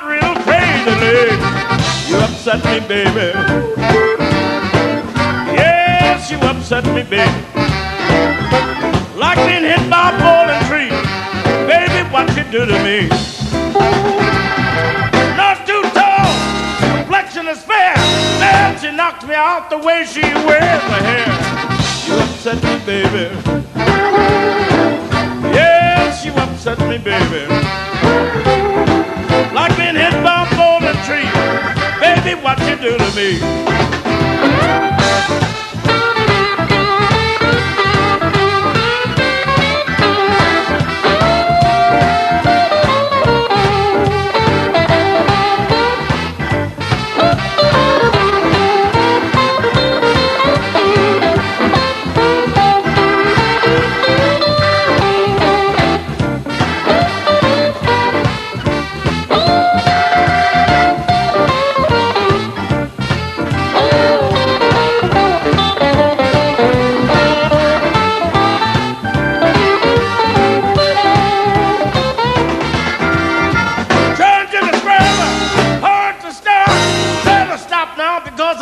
real crazily. You upset me, baby. Yes, you upset me, baby. Like being hit by a falling tree. Baby, what you do to me? Not too tall, complexion is fair. Man, she knocked me out the way she wears her hair. You upset me, baby. Yes, you upset me, baby. Like being hit by a falling tree. Baby, what you do to me?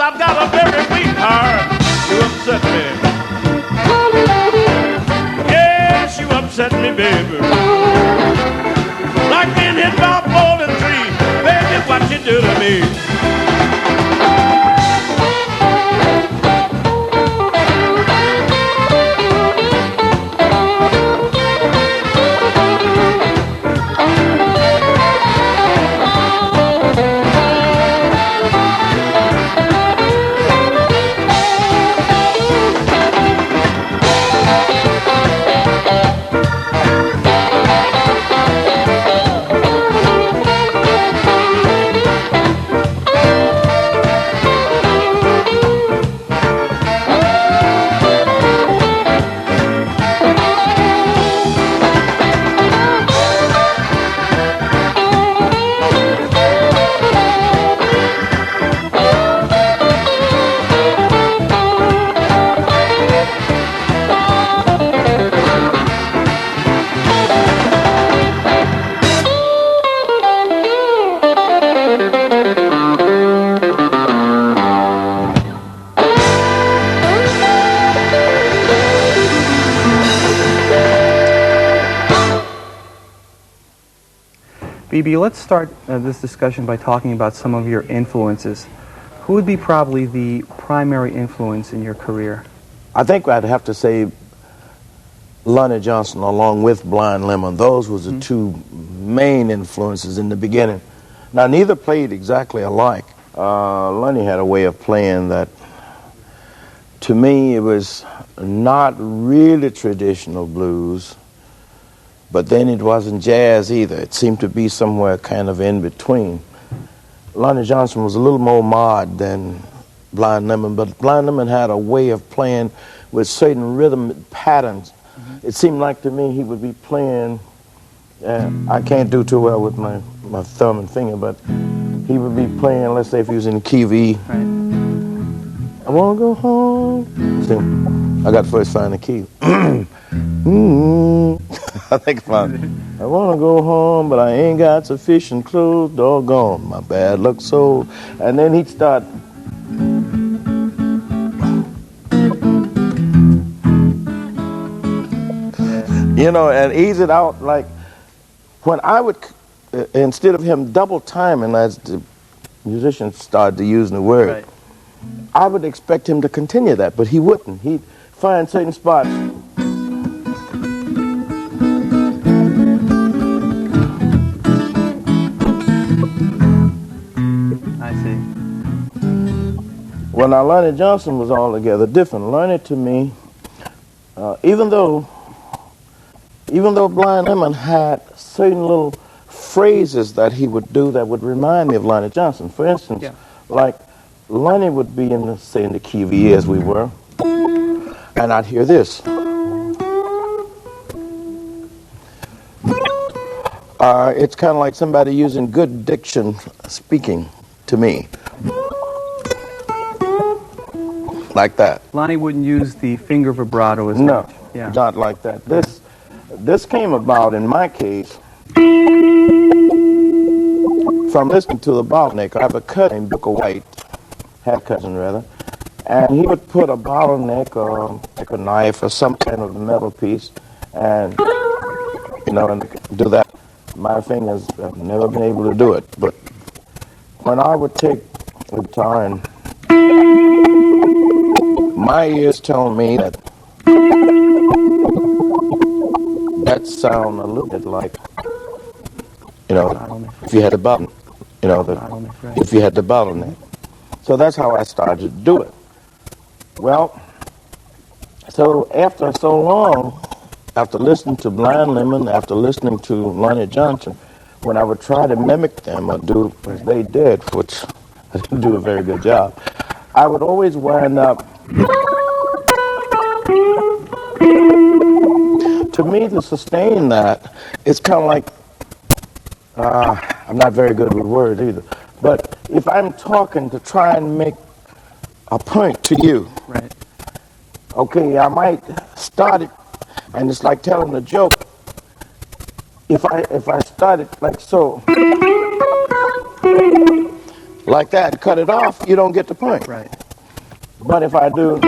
I've got a very weak heart. You upset me. Yes, you upset me, baby. Like being hit by a falling tree. Baby, what you do to me? BB, let's start this discussion by talking about some of your influences. Who would be probably the primary influence in your career? I think I'd have to say Lonnie Johnson along with Blind Lemon. Those was the two main influences in the beginning. Now, neither played exactly alike. Lonnie had a way of playing that, to me, it was not really traditional blues, but then it wasn't jazz either. It seemed to be somewhere kind of in between. Lonnie Johnson was a little more mod than Blind Lemon, but Blind Lemon had a way of playing with certain rhythm patterns. It seemed like to me he would be playing, I can't do too well with my thumb and finger, but he would be playing, let's say if he was in key of E. Right. I want to go home. See, I got to first find the key. I think about it. I want to go home, but I ain't got sufficient clothes. Doggone, my bad luck so. And then he'd start. You know, and ease it out like when I would, instead of him double timing as the musicians started to use the word, Right. I would expect him to continue that, but he wouldn't. He'd find certain spots. I see. Well, now Lonnie Johnson was altogether different. Lonnie to me, even though Blind Lemon had certain little phrases that he would do that would remind me of Lonnie Johnson. For instance, like Lonnie would be in the, say, in the key of E as we were, and I'd hear this. It's kind of like somebody using good diction speaking to me. Like that. Lonnie wouldn't use the finger vibrato as No, much. Yeah. not like that. This came about in my case from listening to the bottleneck. I have a cousin named Booker White, had a cousin rather, and he would put a bottleneck or like a knife or some kind of metal piece, and and do that. My fingers have never been able to do it, but when I would take the guitar and my ears tell me that sound a little bit like, if you had a button, if you had the bottleneck. So that's how I started to do it. Well, so after so long, after listening to Blind Lemon, after listening to Lonnie Johnson, when I would try to mimic them or do as they did, which I didn't do a very good job, I would always wind up. To me, to sustain that, it's kind of like, I'm not very good with words either, but if I'm talking to try and make a point to you, right? Okay, I might start it, and it's like telling a joke. If I start it like so, like that, cut it off, you don't get the point. Right. But if I do,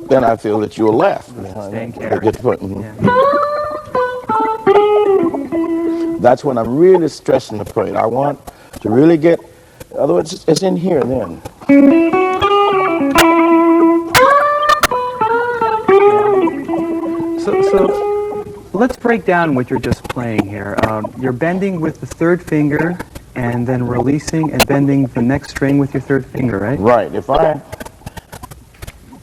then I feel that you'll laugh. Sustained You get the point. Yeah. That's when I'm really stressing the point. I want to really get, in other words, it's in here then. So let's break down what you're just playing here. You're bending with the third finger and then releasing and bending the next string with your third finger, right? Right.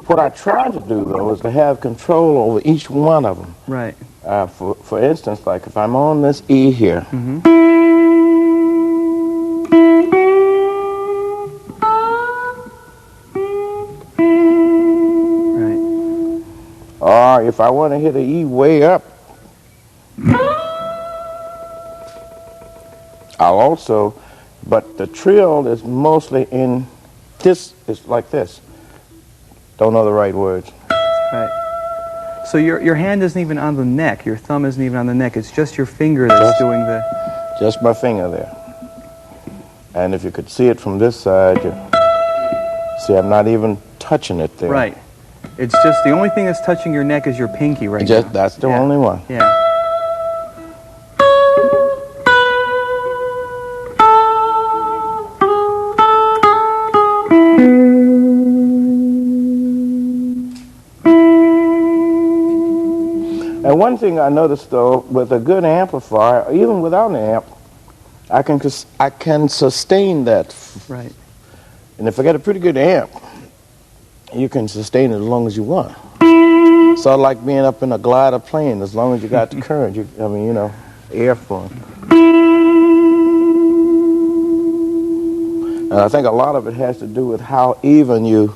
What I try to do, though, is to have control over each one of them. Right. For instance, like if I'm on this E here, Right. or if I want to hit an E way up, I'll also, but the trill is mostly in this, is like this. Don't know the right words. Right. So your hand isn't even on the neck. Your thumb isn't even on the neck. It's just your finger that's doing the... Just my finger there. And if you could see it from this side, see I'm not even touching it there. Right. It's just the only thing that's touching your neck is your pinky right now. That's the only one. Yeah. And one thing I noticed, though, with a good amplifier, or even without an amp, I can sustain that. Right. And if I get a pretty good amp, you can sustain it as long as you want. So like being up in a glider plane, as long as you got the current, airflow. And I think a lot of it has to do with how even you...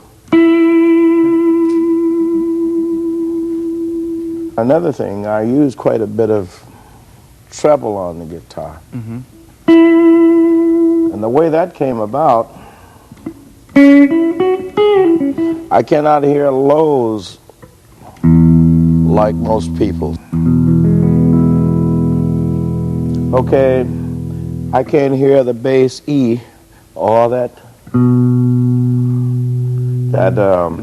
Another thing, I use quite a bit of treble on the guitar. And the way that came about, I cannot hear lows like most people. Okay, I can't hear the bass E or the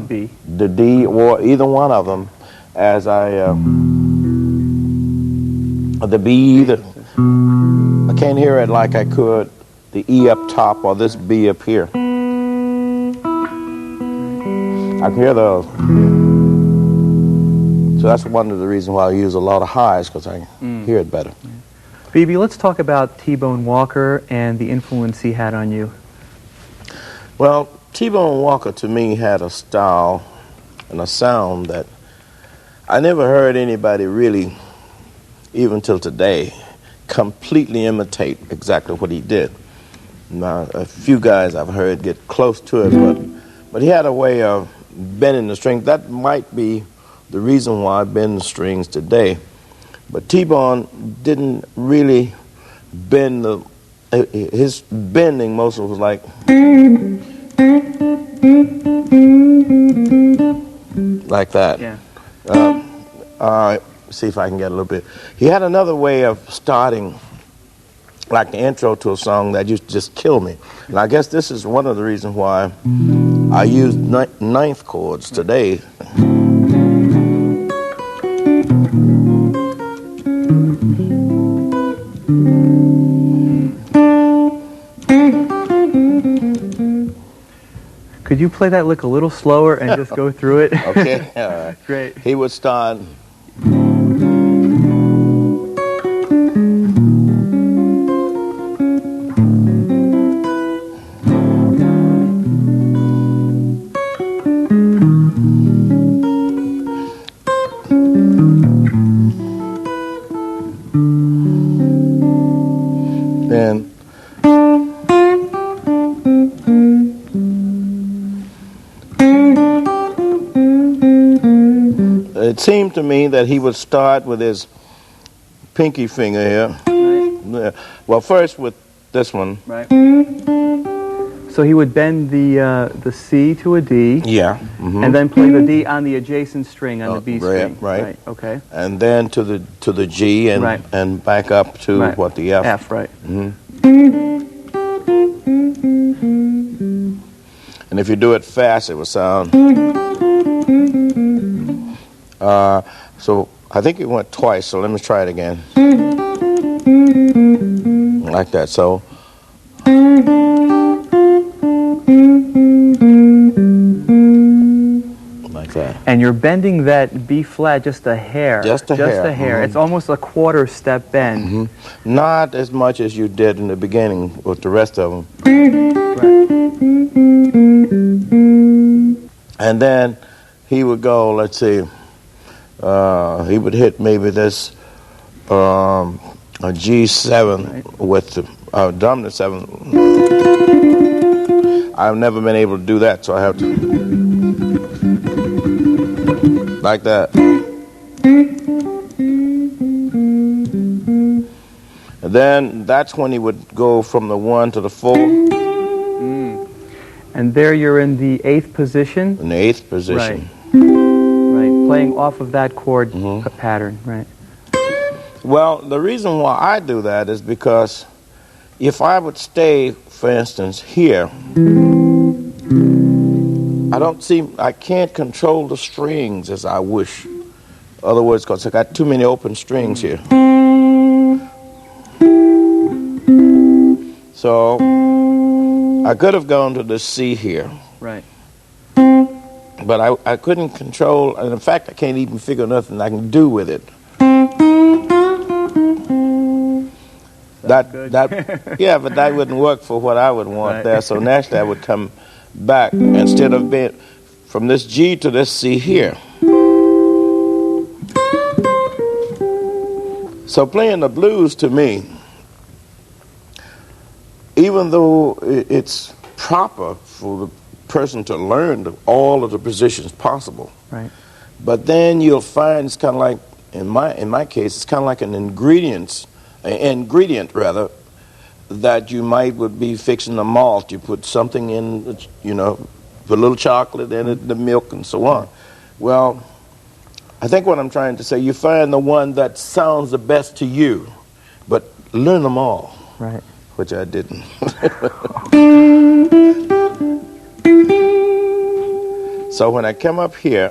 B. The D, or either one of them, as the B either. I can't hear it like I could the E up top or this B up here. I can hear those. So that's one of the reasons why I use a lot of highs, because I hear it better. Phoebe, let's talk about T-Bone Walker and the influence he had on you. Well, T-Bone Walker to me had a style and a sound that I never heard anybody really, even till today, completely imitate exactly what he did. Now, a few guys I've heard get close to it, but he had a way of bending the strings. That might be the reason why I bend the strings today. But T-Bone didn't really bend his bending mostly was like that. Yeah. see if I can get a little bit. He had another way of starting, like the intro to a song that used to just kill me. And I guess this is one of the reasons why I use ninth chords today. Could you play that lick a little slower and just go through it? Okay, all right. Great. He would start. Then it seemed to me that he would start with his pinky finger here. Right. Well, first with this one. Right. So he would bend the C to a D. Yeah. Mm-hmm. And then play the D on the adjacent string on the B string. Right. Okay. And then to the G and Right. and back up to what, the F. F. Right. Mm-hmm. And if you do it fast, it will sound. So I think it went twice. So let me try it again. Like that. So. Like that. And you're bending that B flat just a hair. Just a hair. Mm-hmm. It's almost a quarter step bend. Mm-hmm. Not as much as you did in the beginning with the rest of them. Right. And then he would go, let's see, he would hit maybe this a G7 with the dominant 7. I've never been able to do that, so I have to, like that. And then that's when he would go from the 1 to the 4. And there you're in the 8th position. In the 8th position. Right, playing off of that chord pattern, right. Well, the reason why I do that is because if I would stay, for instance, here, I can't control the strings as I wish. In other words, because I got too many open strings here. So I could have gone to the C here. Right. But I couldn't control, and in fact, I can't even figure nothing I can do with it. Yeah, but that wouldn't work for what I would want there. So naturally, I would come back instead of being from this G to this C here. So playing the blues to me, even though it's proper for the person to learn all of the positions possible, right? But then you'll find it's kind of like, in my case, it's kind of like an ingredient that you would be fixing a malt. You put something in, put a little chocolate in it, the milk, and so on. Well, I think what I'm trying to say, you find the one that sounds the best to you, but learn them all. Right. Which I didn't. So when I come up here,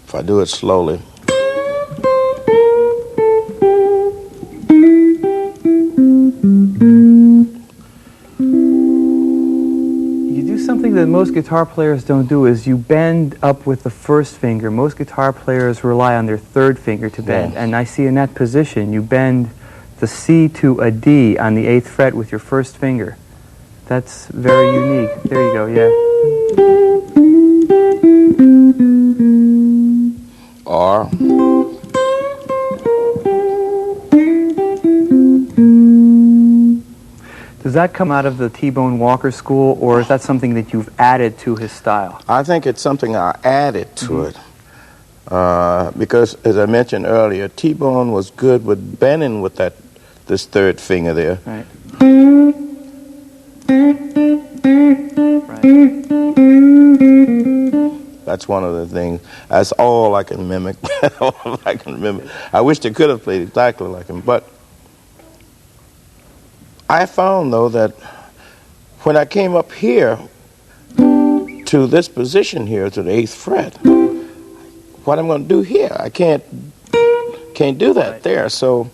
if I do it slowly, something that most guitar players don't do is you bend up with the first finger. Most guitar players rely on their third finger to bend. Yeah. And I see in that position, you bend the C to a D on the 8th fret with your first finger. That's very unique. There you go, yeah. R. Does that come out of the T-Bone Walker school, or is that something that you've added to his style? I think it's something I added to it. Because, as I mentioned earlier, T-Bone was good with bending with this third finger there. Right. That's one of the things. That's all I can mimic. All I can remember. I wish they could have played exactly like him, but I found though that when I came up here to this position here, to the 8th fret, what I'm going to do here, I can't do that there. So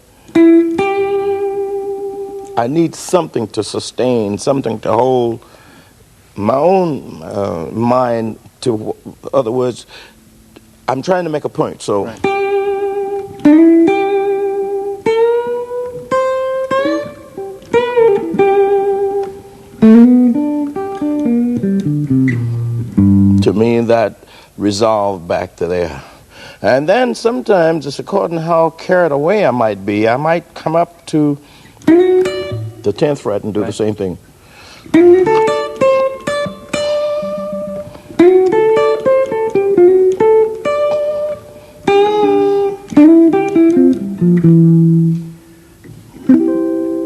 I need something to sustain, something to hold my own mind to. Other words, I'm trying to make a point. So. Right. To me, that resolved back to there. And then sometimes, it's according to how carried away I might be, I might come up to the 10th fret and do the same thing.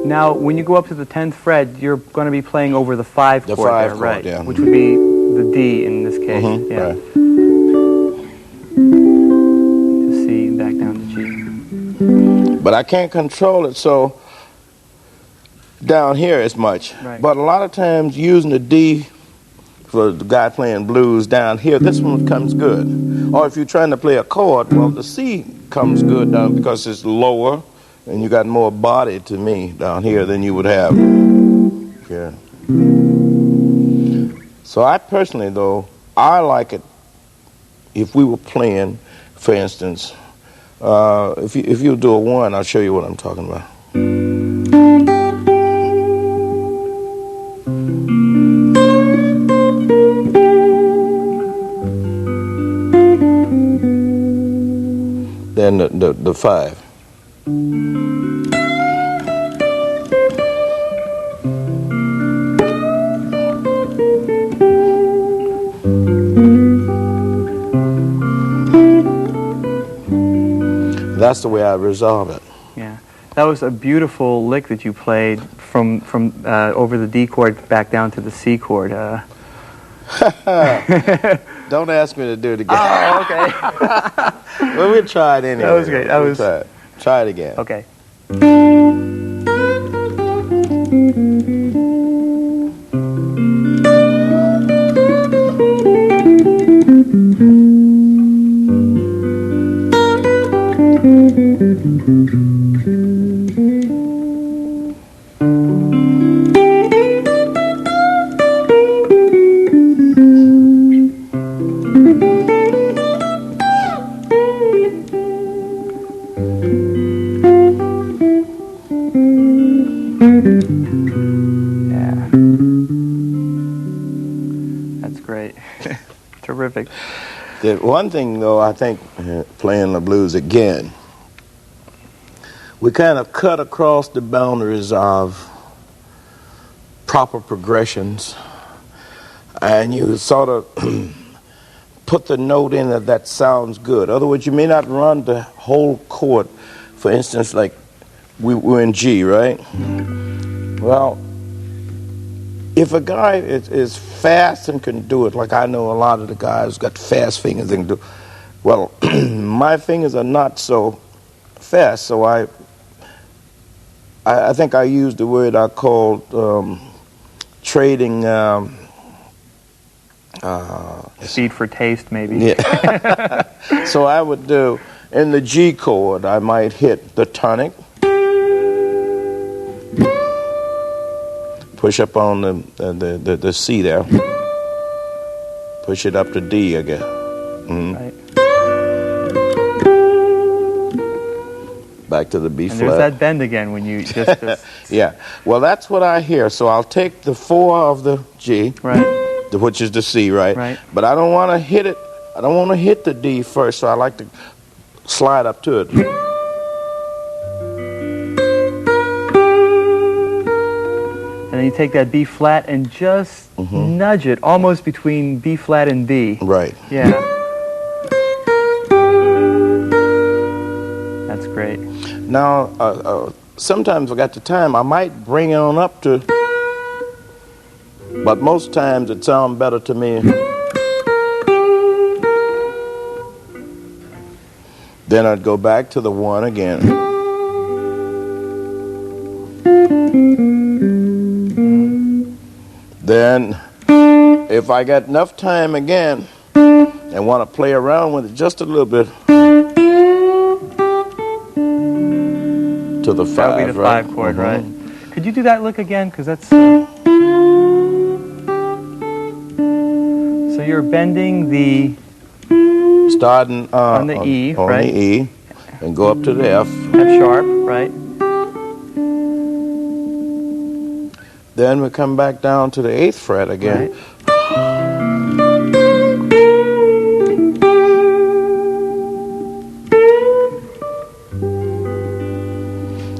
Now, when you go up to the 10th fret, you're going to be playing over the 5 chord. The 5 there, chord, right? yeah. Which would be the D in this case. Yeah. Right. To C, back down to G. But I can't control it so down here as much. Right. But a lot of times using the D for the guy playing blues down here, this one comes good. Or if you're trying to play a chord, well, the C comes good down because it's lower and you got more body to me down here than you would have here. So I personally, though, I like it if we were playing, for instance, if you do a 1, I'll show you what I'm talking about. Then the 5. That's the way I resolve it. Yeah, that was a beautiful lick that you played from over the D chord back down to the C chord. Don't ask me to do it again. Oh, okay. Well, we'll try it anyway. That was great. Try it again. Okay. Yeah. That's great. Terrific. The one thing, though, I think, playing the blues again, we kind of cut across the boundaries of proper progressions, and you sort of put the note in that sounds good. In other words, you may not run the whole chord. For instance, like we're in G, right? Well, if a guy is fast and can do it, like I know a lot of the guys got fast fingers and can do, well, my fingers are not so fast, so I think I used the word I called trading Speed for taste, maybe. Yeah. So I would do, in the G chord, I might hit the tonic, push up on the C there, push it up to D again. Mm-hmm. Right. Back to the B And flat. there's that bend again when you just Yeah. Well, that's what I hear. So I'll take the 4 of the G, right. which is the C, right? Right. But I don't want to hit it. I don't want to hit the D first, so I like to slide up to it. And then you take that B flat and just nudge it almost between B flat and B. Right. Yeah. That's great. Now, sometimes I got the time, I might bring it on up to But most times it sounds better to me. Then I'd go back to the 1 again. Then, if I got enough time again and want to play around with it just a little bit, to the 5, that would be the right? 5 chord, Mhm. right? Could you do that lick again? Because that's... So you're bending the... Starting on the E, on right? the E, and go up to the F. F sharp, right? Then we come back down to the 8th fret again. Right.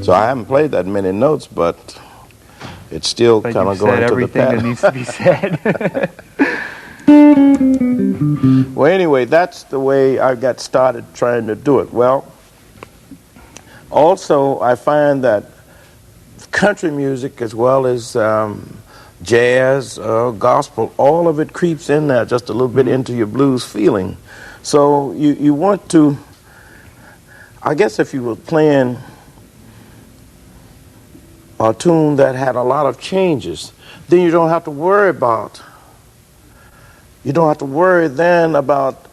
So I haven't played that many notes, but it's still But kind you of going said to the everything that pattern. needs to be said. Well, anyway, that's the way I got started trying to do it. Well, also I find that country music as well as jazz, gospel, all of it creeps in there just a little bit into your blues feeling. So you want to, I guess if you were playing a tune that had a lot of changes, then you don't have to worry then about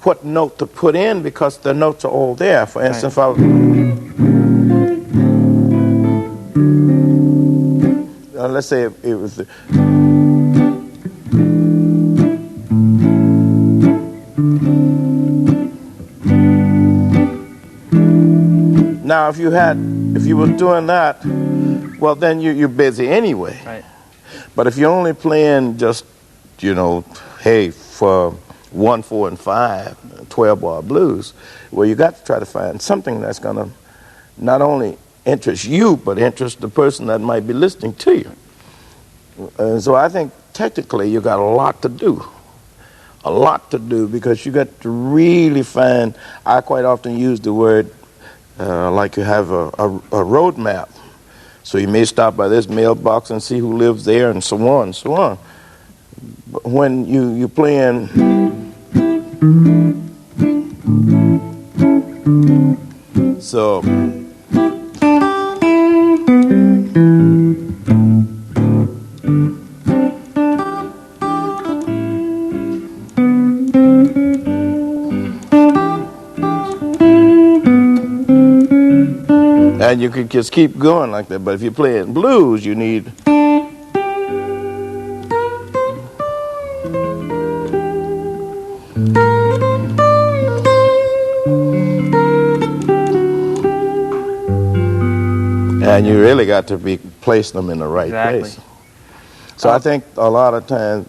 what note to put in because the notes are all there. For instance, if I was, let's say it was the, now if you were doing that, well then you're busy anyway. Right. But if you're only playing just, hey, for 1, 4, and 5, 12-bar blues, well, you got to try to find something that's going to not only interest you, but interest the person that might be listening to you. So I think technically you got a lot to do. A lot to do because you got to really find, I quite often use the word like you have a road map. So you may stop by this mailbox and see who lives there and so on and so on. But when you're playing so and you could just keep going like that. But if you're playing blues, you need and you really got to be placing them in the right place. So I think a lot of times,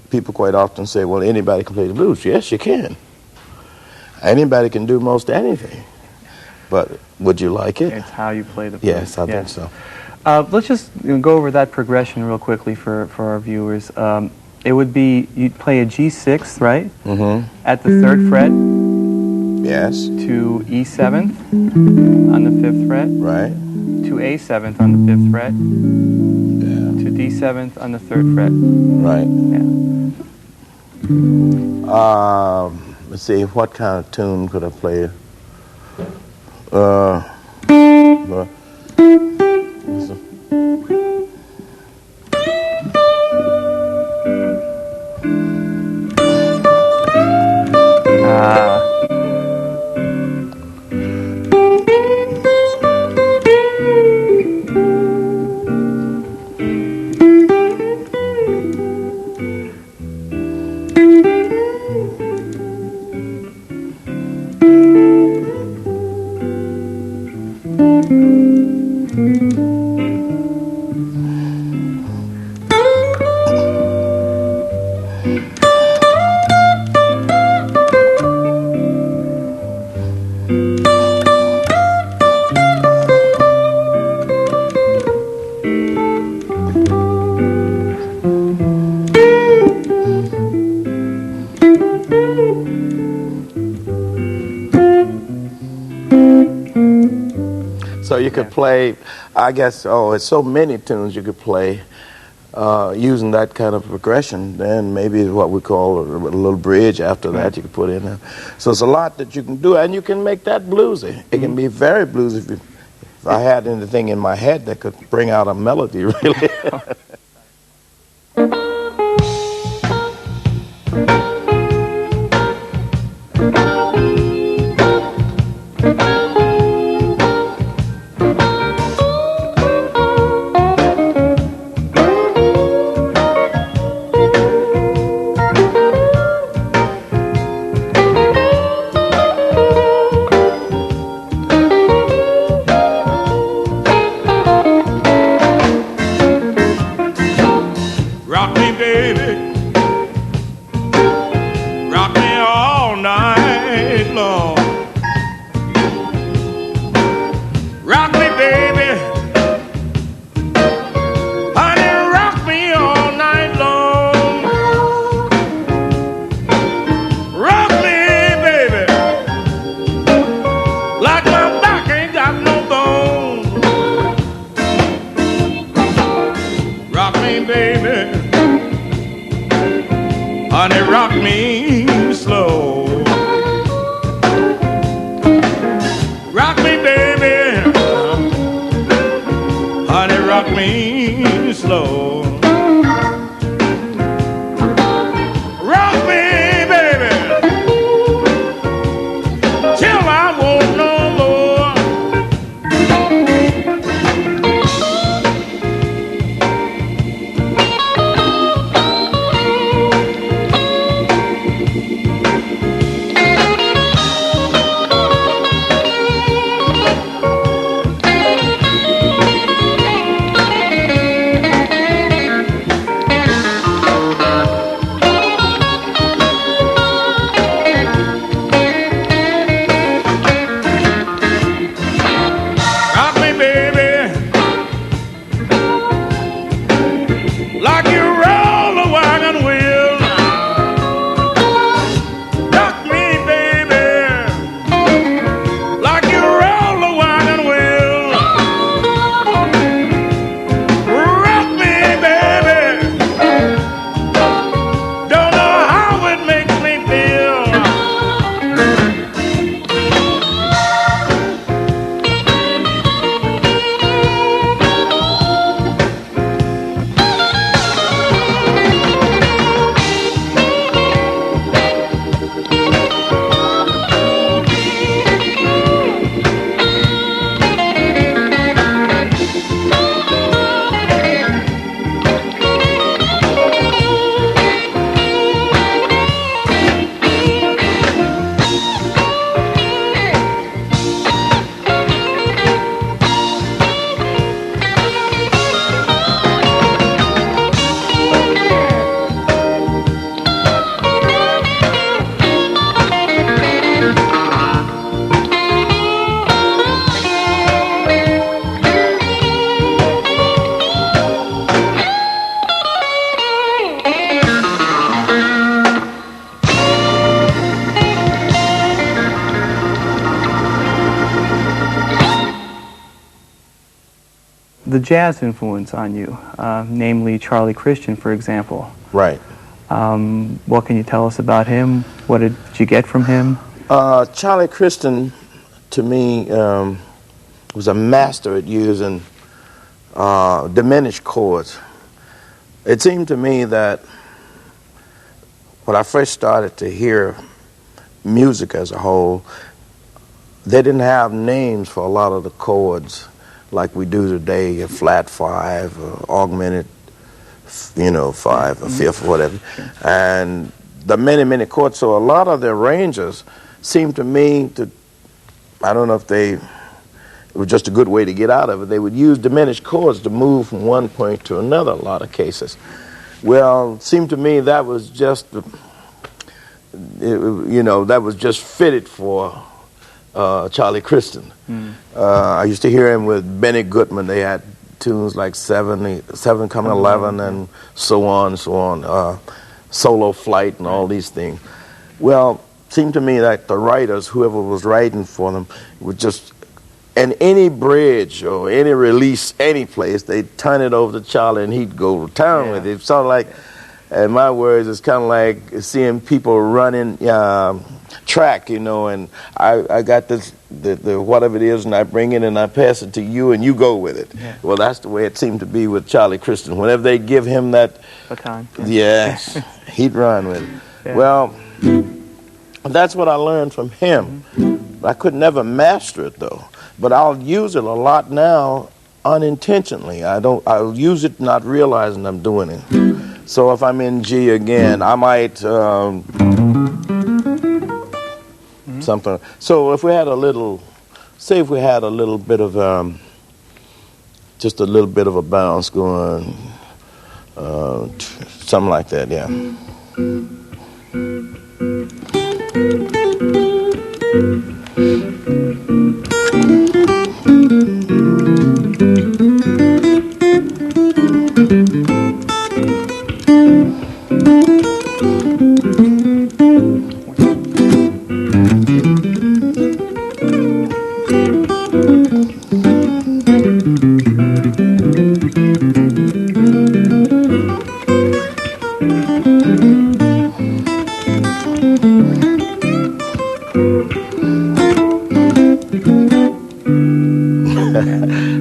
people quite often say, well, anybody can play the blues. Yes, you can. Anybody can do most anything. But would you like it? It's how you play the blues. Yes, I think so. Let's just go over that progression real quickly for our viewers. It would be, you'd play a G6th, right? Mm-hmm. At the 3rd fret. Yes. To E7th on the 5th fret. Right. To A7th on the 5th fret. Yeah. To D7th on the 3rd fret. Right. Yeah. Let's see, what kind of tune could I play? So you could play, I guess, it's so many tunes you could play. using that kind of progression, then maybe what we call a little bridge after that you can put in there. So it's a lot that you can do, and you can make that bluesy. It can be very bluesy. If I had anything in my head that could bring out a melody, really. Honey, rock me slow. Rock me, baby. Honey, rock me slow. Rock me, baby, till I won't no more. Like you roll a wagon wheel. Rock me, baby, like you roll a wagon wheel. Rock me, baby, don't know how it makes me feel. The jazz influence on you, namely Charlie Christian, for example. Right. What can you tell us about him? What did you get from him? Charlie Christian, to me, was a master at using diminished chords. It seemed to me that when I first started to hear music as a whole, they didn't have names for a lot of the chords like we do today, a flat five, augmented, five, a fifth, or whatever. And the many chords. So a lot of the arrangers seemed to me to, I don't know if it was just a good way to get out of it, they would use diminished chords to move from one point to another, a lot of cases. Well, it seemed to me that was just, that was just fitted for Charlie Christian. I used to hear him with Benny Goodman. They had tunes like 7 Coming 11 and so on, Solo Flight and all these things. Well, it seemed to me that the writers, whoever was writing for them, would just and any bridge or any release, any place, they'd turn it over to Charlie and he'd go to town with it. It's sort of like, in my words, it's kind of like seeing people running track, you know, and I got this, the whatever it is, and I bring it and I pass it to you and you go with it. Yeah. Well, that's the way it seemed to be with Charlie Christian. Whenever they give him that baton, yes, he'd run with it. Yeah. Well, that's what I learned from him. I could never master it though, but I'll use it a lot now unintentionally. I'll use it not realizing I'm doing it. So if I'm in G again, I might something. So if we had a little, say if we had a little bit of just a little bit of a bounce going, something like that, yeah.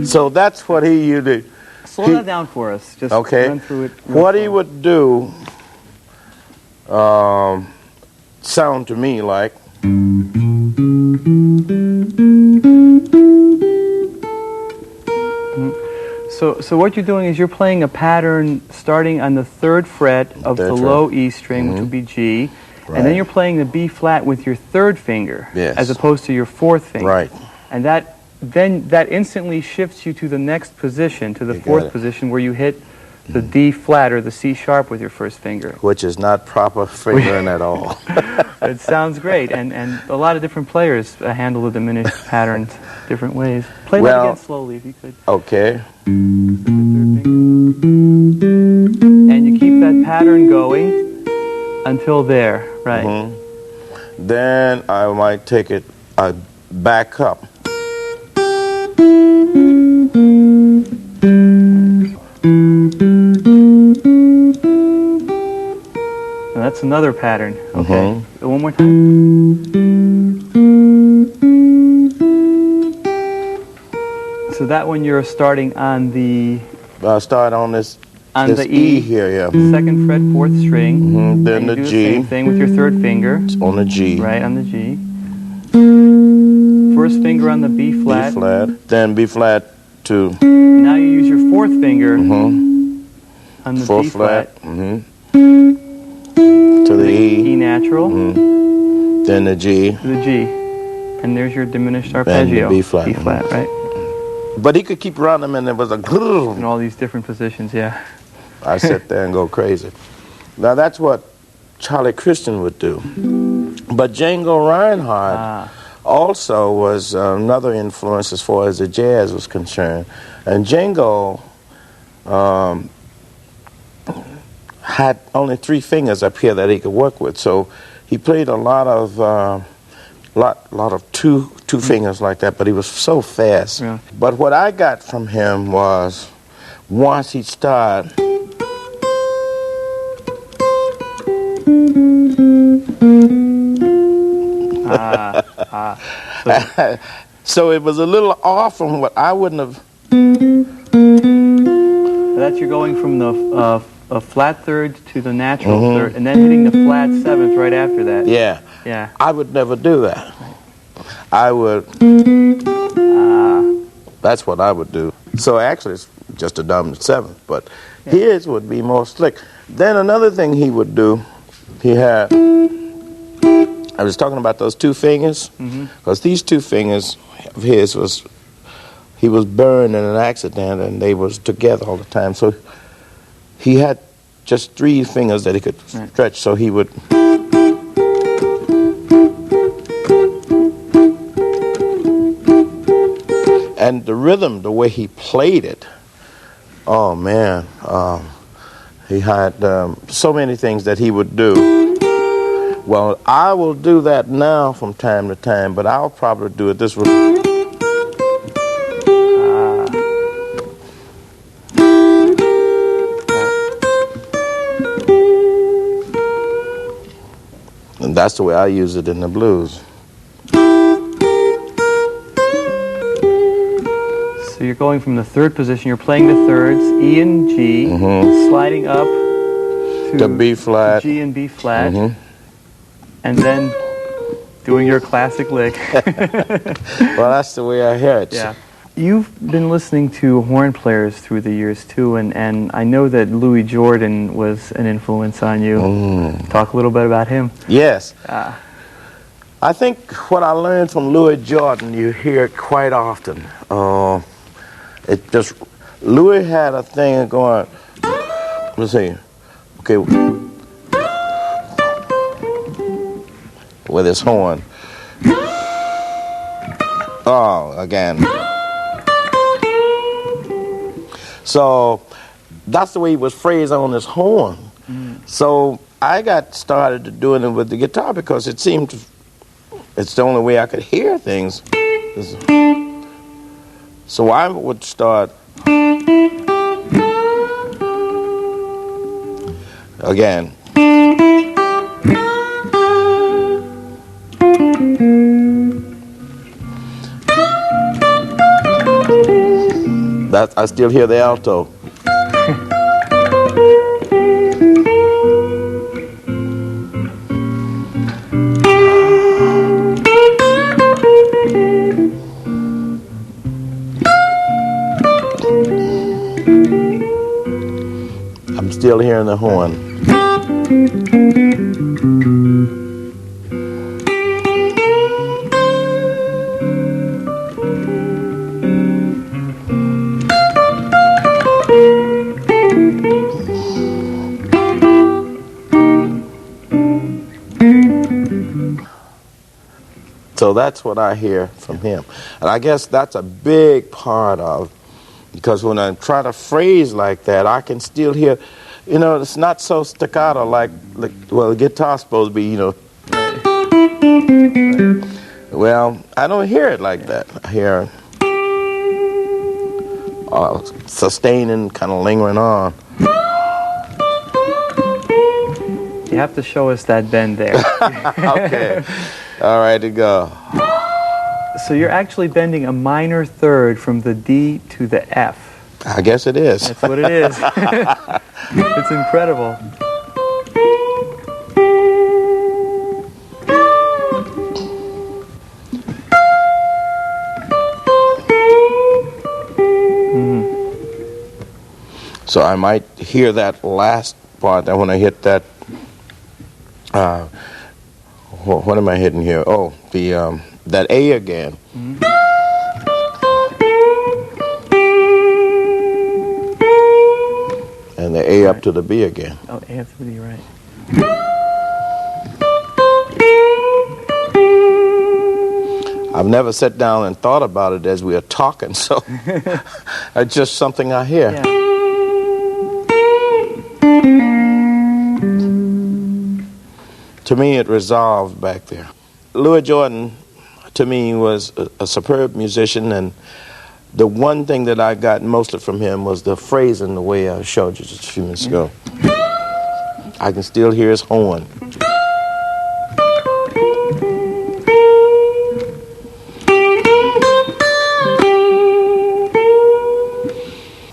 So that's what he used to. Slow that down for us. Just run through it. What he would do sound to me like. So what you're doing is you're playing a pattern starting on the 3rd fret of the low E string, which would be G, and then you're playing the B flat with your 3rd finger, as opposed to your 4th finger. Right. And that instantly shifts you to the next position, to the 4th position, where you hit the D flat or the C sharp with your 1st finger. Which is not proper fingering at all. It sounds great, and a lot of different players handle the diminished patterns different ways. Play that again slowly if you could. Okay. And you keep that pattern going until there, right? Then I might take it back up. Now that's another pattern. Okay. One more time. So that one you're starting on the. Start on this. On the E here, yeah. 2nd fret, 4th string. Then the do G. The same thing with your 3rd finger. It's on the G. Right on the G. 1st finger on the B flat. B flat. Then B flat to. Now you use your 4th finger on the 4th B flat. To the E. E natural. Then the G. To the G. And there's your diminished arpeggio. And the B flat. B flat, right? But he could keep running them and there was a in all these different positions, yeah. I sit there and go crazy. Now that's what Charlie Christian would do. But Django Reinhardt also was another influence as far as the jazz was concerned. And Django had only 3 fingers up here that he could work with. So he played a lot of two fingers like that, but he was so fast. Yeah. But what I got from him was once he started. So it was a little off from what I wouldn't have. That's you're going from the a flat 3rd to the natural 3rd, and then hitting the flat 7th right after that. Yeah. Yeah. I would never do that. I would. That's what I would do. So actually, it's just a dominant 7th, but his would be more slick. Then another thing he would do, he had. I was talking about those 2 fingers, because these 2 fingers of his he was burned in an accident, and they was together all the time. So he had just 3 fingers that he could stretch. So he would. And the rhythm, the way he played it, oh man, he had so many things that he would do. Well, I will do that now from time to time, but I'll probably do it this way. That's the way I use it in the blues. So you're going from the third position, you're playing the thirds, E and G, sliding up to B flat, G and B flat, and then doing your classic lick. Well, that's the way I hear it. Yeah. You've been listening to horn players through the years too, and I know that Louis Jordan was an influence on you. Talk a little bit about him. Yes. I think what I learned from Louis Jordan, you hear it quite often. Louis had a thing going, let's see, okay, with his horn. Oh, again. So that's the way he was phrased on his horn. So I got started doing it with the guitar because it seemed it's the only way I could hear things. So I would start again. I still hear the alto. I'm still hearing the horn. So that's what I hear from him. And I guess that's a big part of, because when I try to phrase like that, I can still hear, you know, it's not so staccato like well, the guitar's supposed to be, you know. Well, I don't hear it like that. I hear sustaining, kind of lingering on. You have to show us that bend there. Okay. All right, to go. So you're actually bending a minor third from the D to the F. I guess it is. That's what it is. It's incredible. So I might hear that last part when I hit that. What am I hitting here? Oh, the that A again. And the A up to the B again. Oh, A up to the B, right. I've never sat down and thought about it as we are talking, so it's just something I hear. Yeah. To me, it resolved back there. Louis Jordan, to me, was a superb musician, and the one thing that I got mostly from him was the phrasing, the way I showed you just a few minutes ago. I can still hear his horn.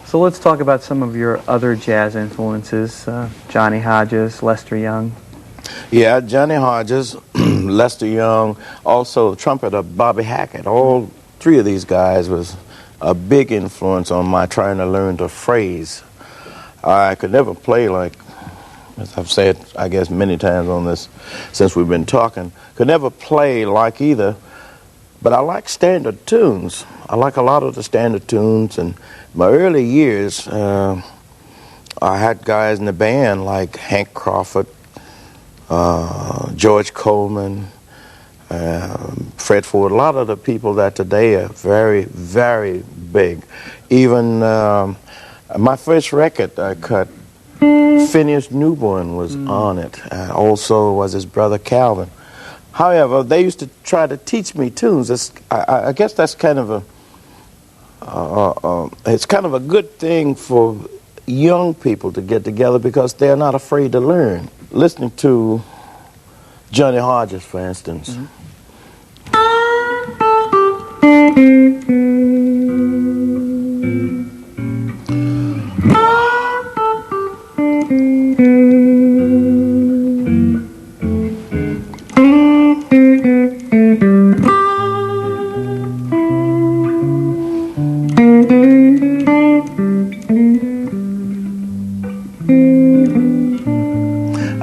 So let's talk about some of your other jazz influences, Johnny Hodges, Lester Young. Yeah, Johnny Hodges, Lester Young, also the trumpeter Bobby Hackett. All three of these guys was a big influence on my trying to learn to phrase. I could never play like, as I've said, I guess, many times on this since we've been talking, could never play like either, but I like standard tunes. I like a lot of the standard tunes, and my early years, I had guys in the band like Hank Crawford, George Coleman, Fred Ford, a lot of the people that today are very, very big. Even my first record I cut, Phineas Newborn was on it, and also was his brother Calvin. However, they used to try to teach me tunes. I guess that's kind of it's kind of a good thing for young people to get together because they're not afraid to learn. Listening to Johnny Hodges, for instance.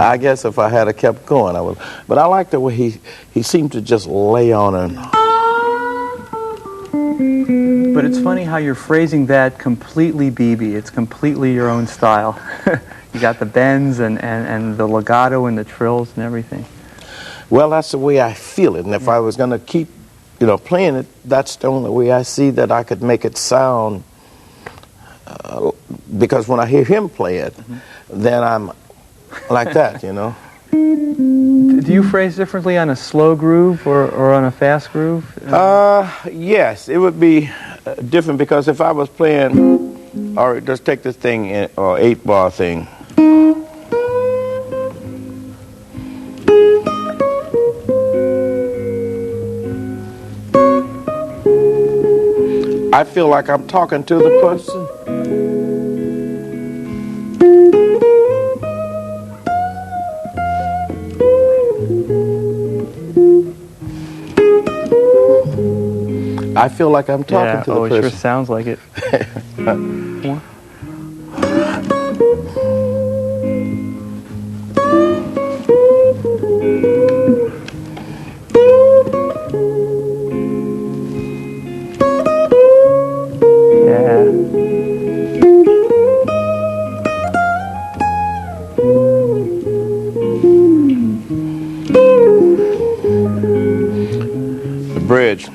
I guess if I had kept going, I would. But I like the way he seemed to just lay on and. But it's funny how you're phrasing that completely BB. It's completely your own style. You got the bends and the legato and the trills and everything. Well, that's the way I feel it. And if I was going to keep, playing it, that's the only way I see that I could make it sound. Because when I hear him play it, then I'm like that, Do you phrase differently on a slow groove or on a fast groove? Yes, it would be different because if I was playing, all right, let's take this thing, or 8-bar thing. I feel like I'm talking to the person. I feel like I'm talking to the person. Oh, it sure sounds like it. The bridge.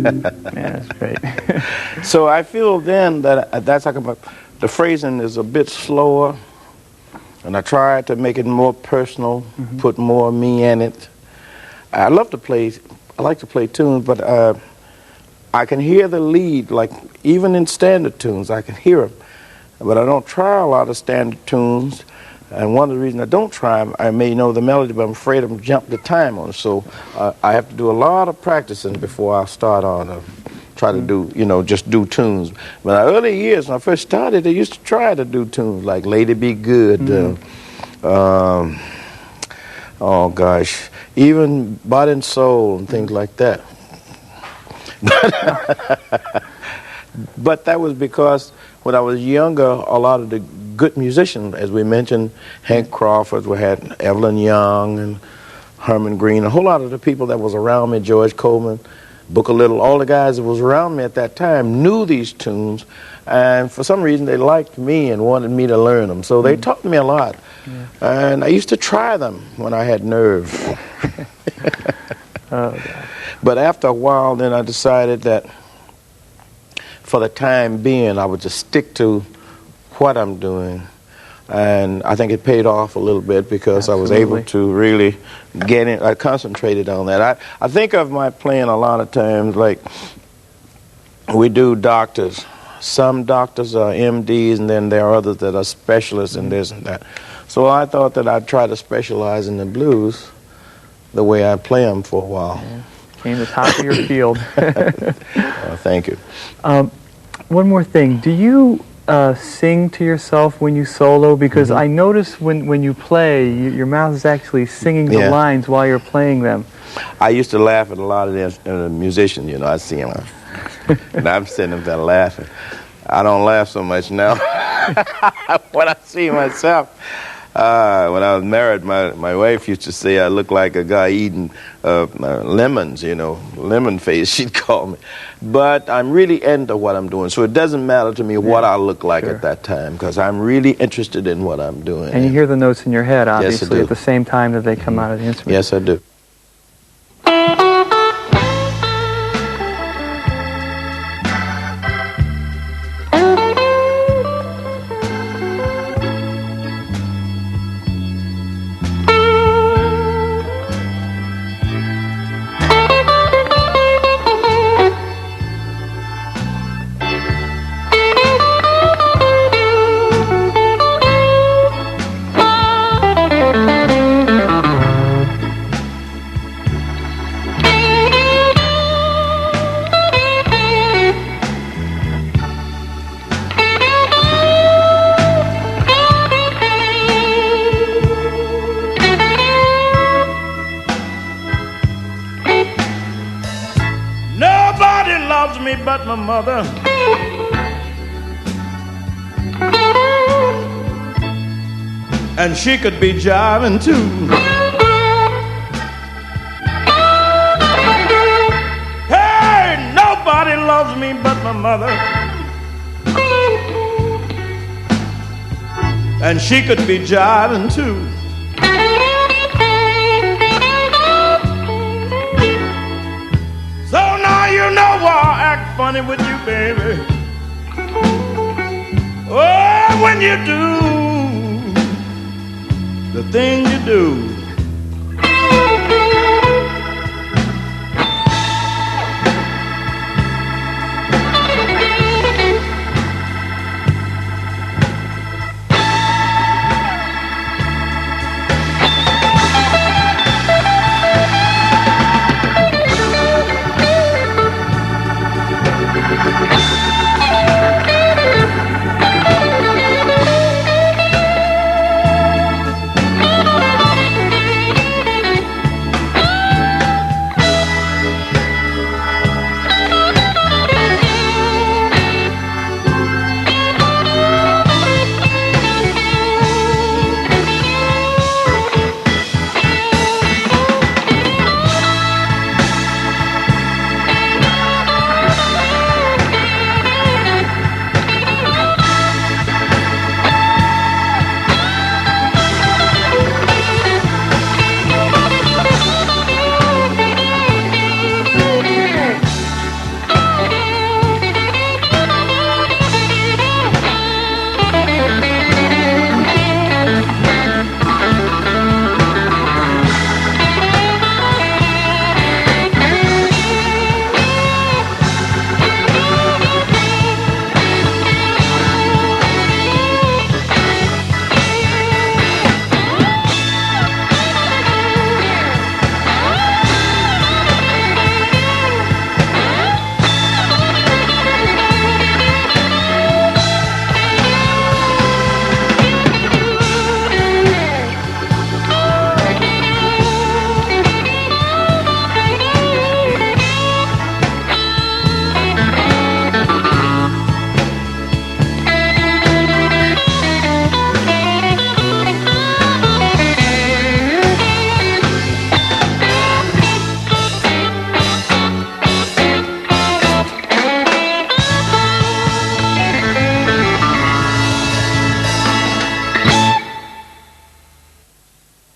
Yeah, that's great. So I feel then that that's like the phrasing is a bit slower, and I try to make it more personal, put more me in it. I like to play tunes, but I can hear the lead, like even in standard tunes, I can hear them. But I don't try a lot of standard tunes. And one of the reasons I don't try them, I may know the melody, but I'm afraid I'm jump the time on. So I have to do a lot of practicing before I start on try to do, just do tunes. But in the early years, when I first started, I used to try to do tunes like Lady Be Good, oh gosh, even Body and Soul and things like that. But that was because when I was younger, a lot of the good musicians, as we mentioned, Hank Crawford, we had Evelyn Young and Herman Green, a whole lot of the people that was around me, George Coleman, Booker Little, all the guys that was around me at that time knew these tunes, and for some reason they liked me and wanted me to learn them. So they taught me a lot, and I used to try them when I had nerve. Oh, God. But after a while, then I decided that for the time being, I would just stick to what I'm doing. And I think it paid off a little bit because I was able to really get in. I concentrated on that. I think of my playing a lot of times like we do doctors. Some doctors are MDs, and then there are others that are specialists in this and that. So I thought that I'd try to specialize in the blues the way I play them for a while. Yeah. Came to the top of your field. Thank you. One more thing. Do you sing to yourself when you solo? Because I notice when you play, your mouth is actually singing the lines while you're playing them. I used to laugh at a lot of the musicians, I see them. And I'm sitting there laughing. I don't laugh so much now. When I see myself. When I was married, my wife used to say I look like a guy eating lemons, you know, lemon face, she'd call me. But I'm really into what I'm doing, so it doesn't matter to me what I look like at that time, because I'm really interested in what I'm doing. And you hear the notes in your head, obviously, yes, at the same time that they come out of the instrument. Yes, I do. But my mother, and she could be jiving too. Hey, nobody loves me but my mother, and she could be jiving too. You know why I act funny with you, baby. Oh, when you do the thing you do.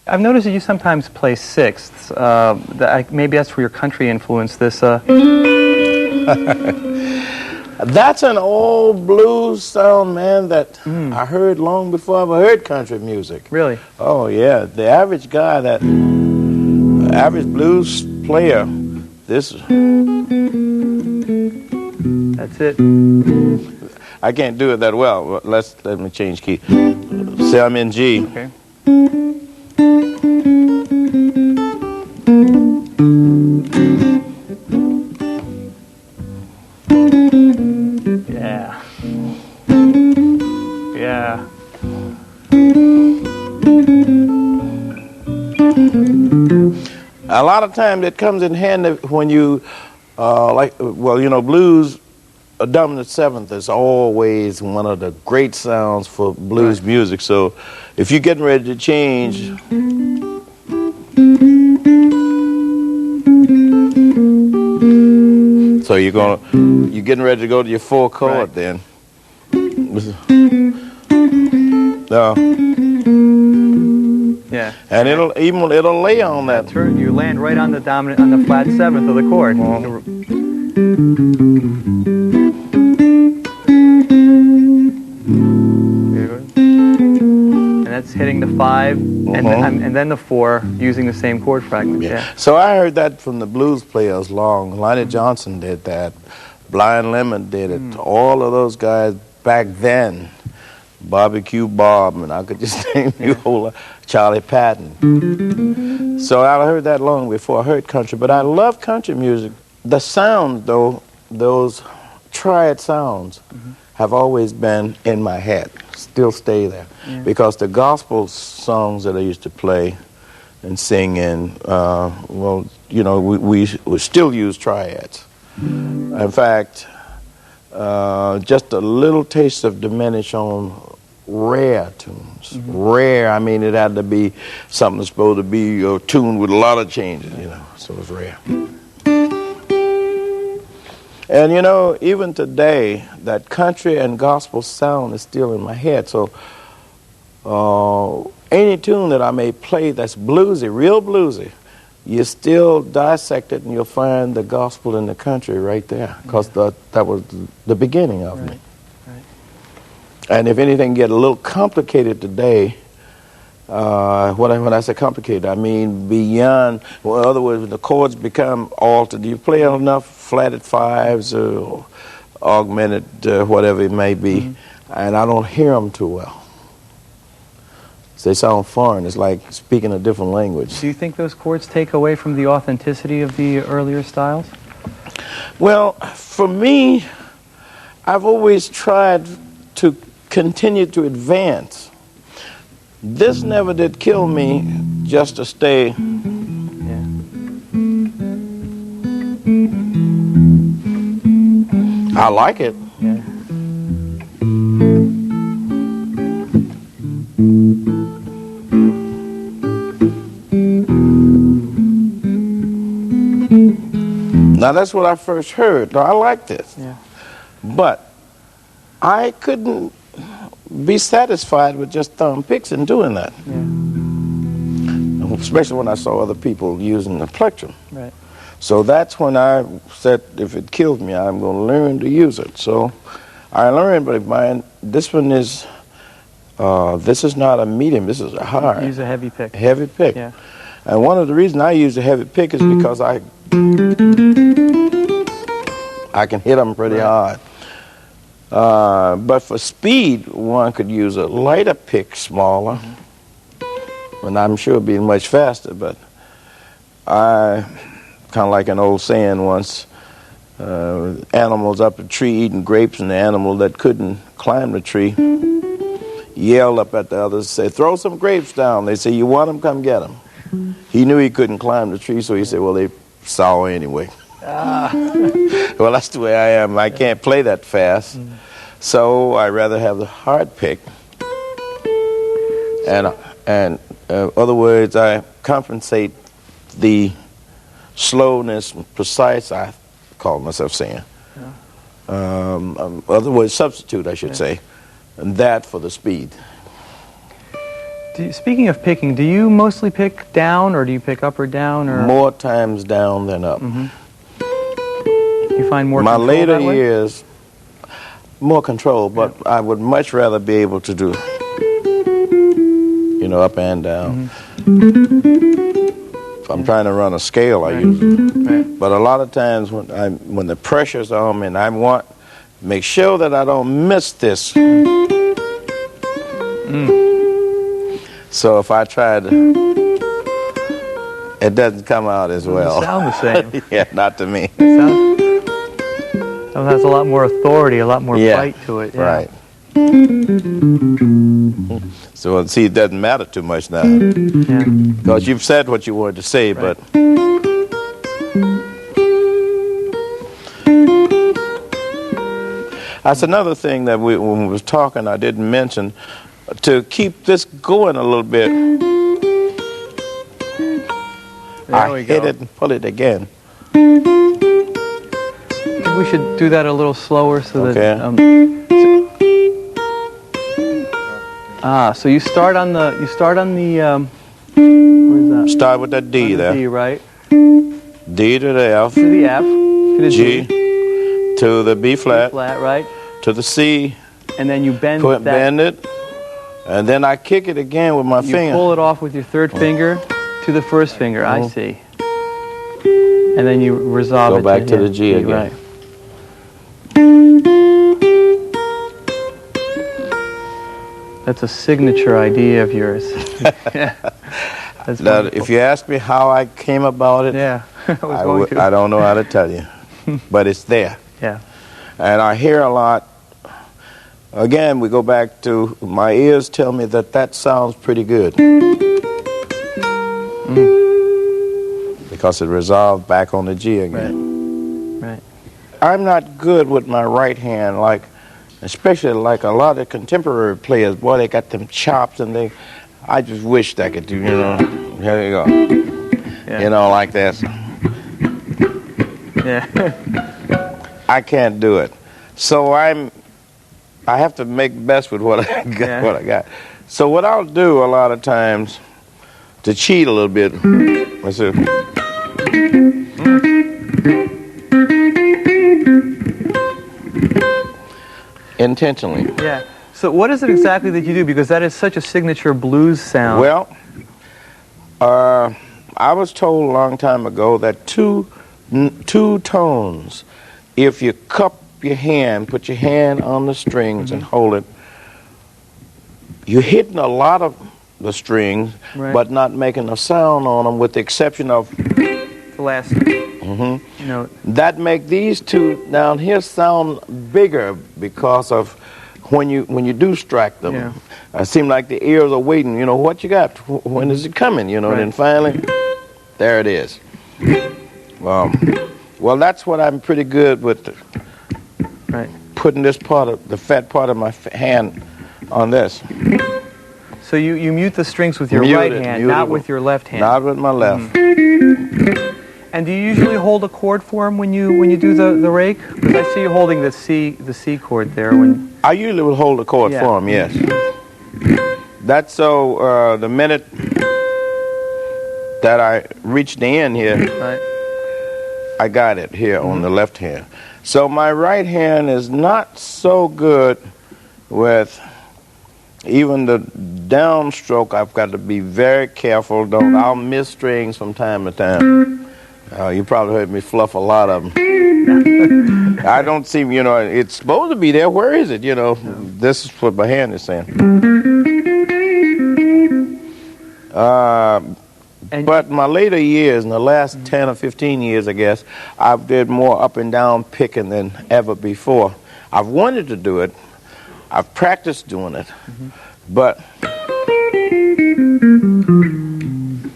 I've noticed that you sometimes play sixths. Maybe that's where your country influenced this. That's an old blues sound, man, that I heard long before I ever heard country music. Really? Oh, yeah. The average guy, that average blues player, this... That's it. I can't do it that well. Let me change key. Say I'm in G. Okay. Yeah. Yeah. A lot of times it comes in handy when you Well, you know, blues, a dominant seventh is always one of the great sounds for blues music. So if you're getting ready to change, so you're getting ready to go to your four chord then. Yeah. And it'll lay on that. Turn, you land right on the dominant, on the flat seventh of the chord. And that's hitting the 5 and then the 4 using the same chord fragment. Yeah. So I heard that from the blues players long. Lonnie Johnson did that. Blind Lemon did it. All of those guys back then. Barbecue Bob, and I could just name you whole Charlie Patton. So I heard that long before I heard country, but I love country music. The sound, though, those triad sounds have always been in my head, still stay there. Because the gospel songs that I used to play and sing in, well, you know, we still use triads. In fact, just a little taste of diminish on rare tunes. Rare, I mean, it had to be something that's supposed to be a tune with a lot of changes, you know, so it's rare. And, you know, even today, that country and gospel sound is still in my head. So any tune that I may play that's bluesy, real bluesy, you still dissect it and you'll find the gospel in the country right there, because that was the beginning of me. And if anything get a little complicated today, when I say complicated, I mean beyond, well, in other words, when the chords become altered, you play enough flatted fives or augmented whatever it may be, and I don't hear them too well. They sound foreign. It's like speaking a different language. Do you think those chords take away from the authenticity of the earlier styles? Well, for me, I've always tried to continue to advance. This never did kill me just to stay. I like it. Now that's what I first heard. I like this. But I couldn't be satisfied with just thumb picks and doing that. Especially when I saw other people using the plectrum. So that's when I said, if it kills me, I'm going to learn to use it. So I learned, but this one is, this is not a medium, this is a high. Use a heavy pick. Heavy pick. And one of the reasons I use a heavy pick is because I can hit them pretty hard. But for speed, one could use a lighter pick, smaller, and I'm sure it'd be much faster. But I kind of like an old saying once: animals up a tree eating grapes, and the animal that couldn't climb the tree yelled up at the others, said, "Throw some grapes down." They say, "You want them? Come get them." He knew he couldn't climb the tree, so he said, "Well, they sour anyway." Well, that's the way I am. I can't play that fast, so I rather have the hard pick. And other words, I compensate the slowness, precise. I call myself saying. Other words, substitute, I should say, and that for the speed. Speaking of picking, do you mostly pick down, or do you pick up or down? Or more times down than up. You find more my control later that way? years, more control, but I would much rather be able to do, you know, up and down. If I'm trying to run a scale, I use it. But a lot of times when the pressure's on me and I want to make sure that I don't miss this. So if I try to, it doesn't come out as well. It sound the same. Yeah, not to me. It has a lot more authority, a lot more bite to it. Right. So see, it doesn't matter too much now. Because you've said what you wanted to say, but That's another thing that when we was talking, I didn't mention. To keep this going a little bit, I hit it and pull it again. I think we should do that a little slower so that. So you start on the. Where's that? Start with that D there. D, right? D to the F. To the F. To the G. D. To the B flat. B flat, right? To the C. And then you bend Bend it. And then I kick it again with my finger. You pull it off with your third finger to the first finger. I see. And then you resolve it. Go back to the G again. Right. That's a signature idea of yours. Yeah. Now, if you ask me how I came about it, yeah, I don't know how to tell you, but it's there. Yeah. And I hear a lot. Again, we go back to my ears tell me that sounds pretty good. Because it resolved back on the G again. Right. I'm not good with my right hand, especially like a lot of contemporary players. Boy, they got them chops, and I just wished I could do, here you go. Yeah. Like this. Yeah. I can't do it. So I have to make best with what I got. Yeah. What I got. So what I'll do a lot of times to cheat a little bit. Let's see. Intentionally. Yeah. So what is it exactly that you do? Because that is such a signature blues sound. Well, I was told a long time ago that two tones, if you cup your hand, put your hand on the strings and hold it, you're hitting a lot of the strings, but not making a sound on them, with the exception of the last note. That make these two down here sound bigger because of when you do strike them. Yeah. It seems like the ears are waiting. What you got? When is it coming? Then finally, there it is. Well, that's what I'm pretty good with. Putting this the fat part of my hand on this. So you mute the strings with your right hand, not with your left hand. Not with my left. And do you usually hold a chord form when you do the rake? Because I see you holding the C chord there. I usually will hold a chord form, yes. That's so the minute that I reach the end here, I got it here on the left hand. So my right hand is not so good with even the downstroke. I've got to be very careful. I'll miss strings from time to time. You probably heard me fluff a lot of them. I don't seem, it's supposed to be there. Where is it? This is what my hand is saying. But my later years, in the last 10 or 15 years, I guess, I've did more up and down picking than ever before. I've wanted to do it. I've practiced doing it. But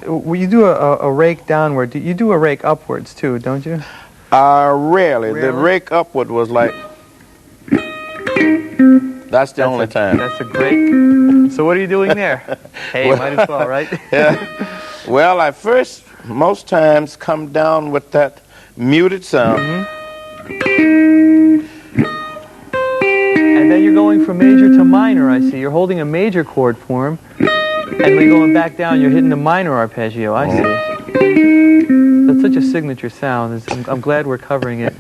when you do a rake downward, you do a rake upwards too, don't you? Rarely. The rake upward was like, that's the only time. That's a great. So what are you doing there? Hey, might as well, right? Yeah. Well, I first, most times, come down with that muted sound. And then you're going from major to minor, I see. You're holding a major chord form, and when you're going back down, you're hitting the minor arpeggio, I see. That's such a signature sound. I'm glad we're covering it.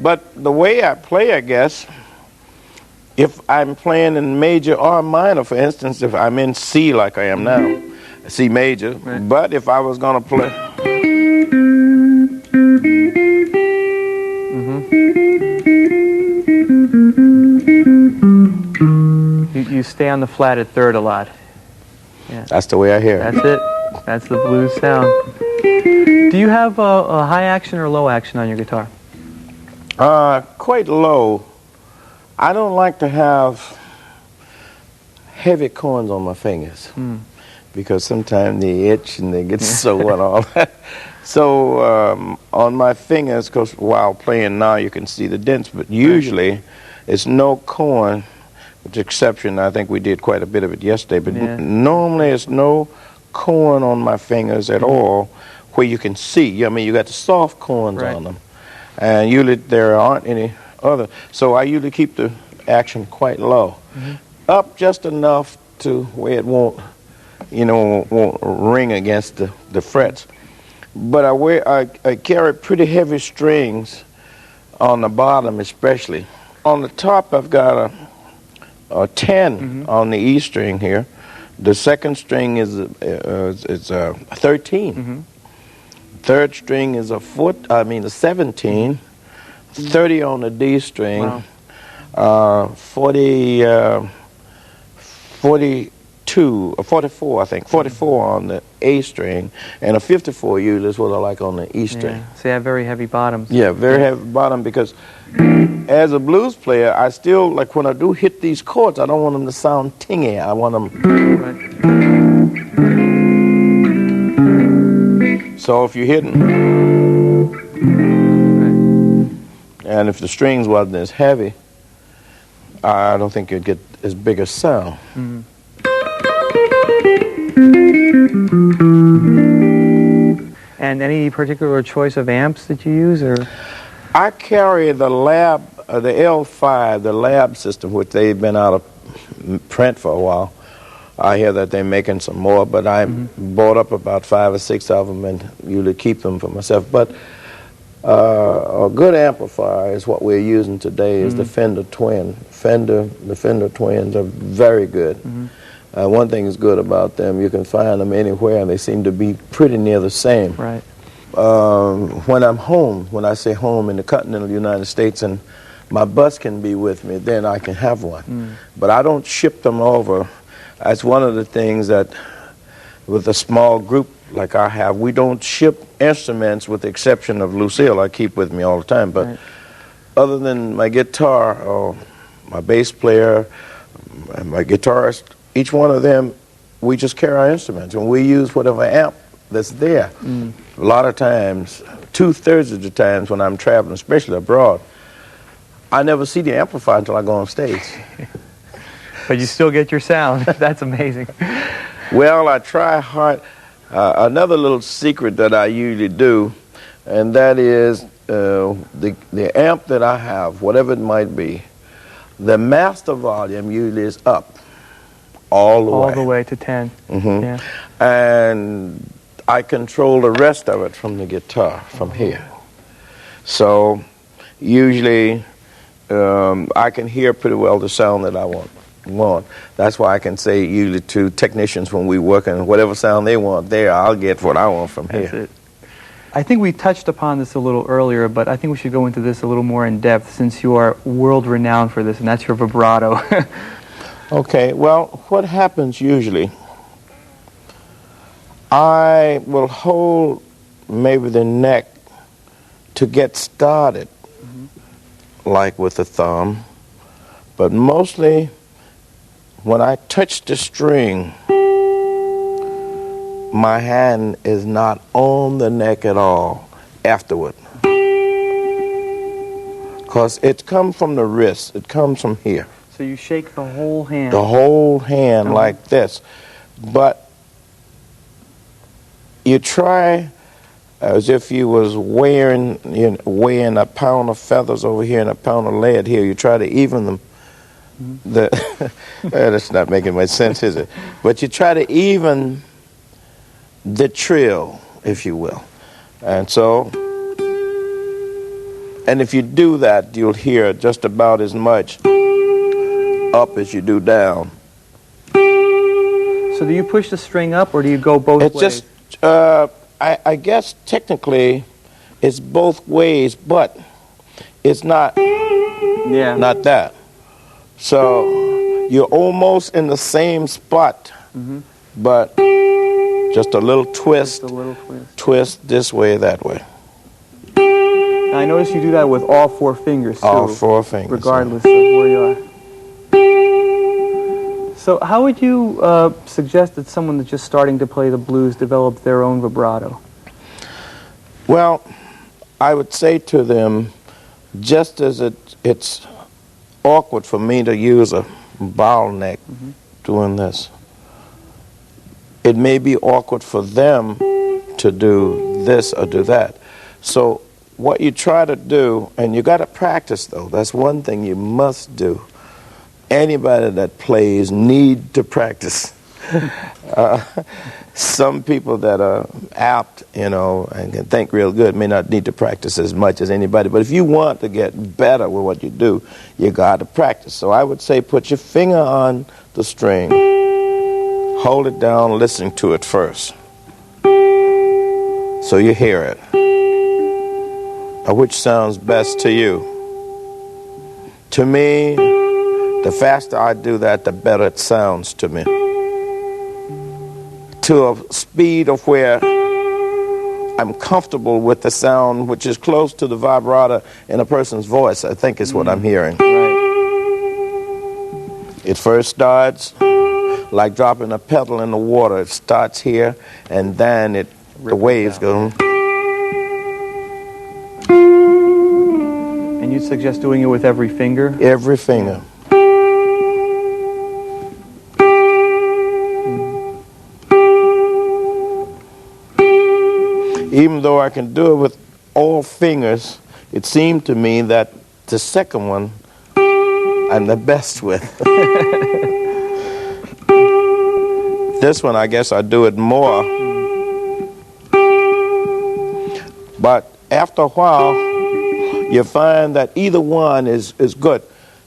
But the way I play, I guess, if I'm playing in major or minor, for instance, if I'm in C like I am now, C major, but if I was going to play... You stay on the flat at third a lot. Yeah. That's the way I hear it. That's it. That's the blues sound. Do you have a high action or low action on your guitar? Quite low. I don't like to have heavy corns on my fingers. because sometimes they itch and they get sore and all that. So on my fingers, because while playing now you can see the dents, but usually it's no corn, with the exception, I think we did quite a bit of it yesterday, but normally it's no corn on my fingers at all where you can see. I mean, you got the soft corns on them, and usually there aren't any other. So I usually keep the action quite low, up just enough to where it won't, you know, won't ring against the frets. But I carry pretty heavy strings on the bottom, especially. On the top, I've got a 10 on the E string here. The second string is a 13. Third string is a 17. 30 on the D string. 42 or 44, I think. 44 on the A string, and a 54 usually is what I like on the E string. So you have very heavy bottoms. Yeah, very heavy bottom, because as a blues player, I still, like when I do hit these chords, I don't want them to sound tingy. I want them... So if you're hitting... And if the strings wasn't as heavy, I don't think you'd get as big a sound. And any particular choice of amps that you use, or? I carry the Lab, the L5, the Lab system, which they've been out of print for a while. I hear that they're making some more, but I bought up about 5 or 6 of them and usually keep them for myself. But a good amplifier is what we're using today is the Fender Twin. The Fender Twins are very good. One thing is good about them, you can find them anywhere, and they seem to be pretty near the same. Right. When I'm home, when I say home in the continental United States, and my bus can be with me, then I can have one. But I don't ship them over. That's one of the things that, with a small group like I have, we don't ship instruments with the exception of Lucille, I keep with me all the time. But other than my guitar, or my bass player, and my guitarist, each one of them, we just carry our instruments, and we use whatever amp that's there. A lot of times, 2/3 of the times when I'm traveling, especially abroad, I never see the amplifier until I go on stage. But you still get your sound. That's amazing. Well, I try hard. Another little secret that I usually do, and that is the amp that I have, whatever it might be, the master volume usually is up all the way. All the way to 10. Yeah. And I control the rest of it from the guitar, from here. So usually I can hear pretty well the sound that I want. That's why I can say usually to technicians when we work, and whatever sound they want there, I'll get what I want from here. That's it. I think we touched upon this a little earlier, but I think we should go into this a little more in depth, since you are world-renowned for this, and that's your vibrato. Okay, well, what happens usually, I will hold maybe the neck to get started, like with the thumb, but mostly when I touch the string, my hand is not on the neck at all afterward. Because it comes from the wrist, it comes from here. So you shake the whole hand. The whole hand like this. But you try as if you was weighing a pound of feathers over here and a pound of lead here. You try to even them. That's not making much sense, is it? But you try to even the trill, if you will. And so, and if you do that, you'll hear just about as much up as you do down. So do you push the string up, or do you go both ways? It's just, I guess technically it's both ways, but it's not, not that. So you're almost in the same spot, but just a little twist, twist this way, that way. Now, I notice you do that with all 4 fingers, too. All 4 fingers. Regardless of where you are. So how would you suggest that someone that's just starting to play the blues develop their own vibrato? Well, I would say to them, just as it's awkward for me to use a bottleneck doing this, it may be awkward for them to do this or do that. So what you try to do, and you got to practice though, that's one thing you must do. Anybody that plays need to practice. Some people that are apt, you know, and can think real good may not need to practice as much as anybody. But if you want to get better with what you do, you got to practice. So I would say put your finger on the string, hold it down, listen to it first, so you hear it. Which sounds best to you? To me, the faster I do that, the better it sounds to me. To a speed of where I'm comfortable with the sound, which is close to the vibrato in a person's voice, I think is what I'm hearing. Right. It first starts like dropping a pebble in the water. It starts here, and then the waves go. And you suggest doing it with every finger? Every finger. Even though I can do it with all fingers, it seemed to me that the second one I'm the best with. This one, I guess I do it more. But after a while, you find that either one is good.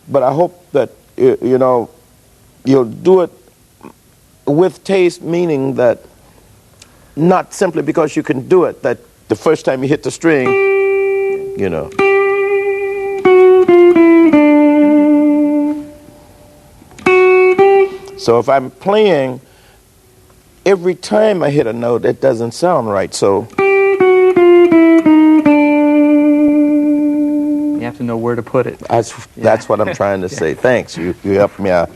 But I hope that, you know, you'll do it with taste, meaning that not simply because you can do it, that the first time you hit the string, you know. So if I'm playing, every time I hit a note, it doesn't sound right. So you have to know where to put it. That's what I'm trying to say. Thanks, you helped me out.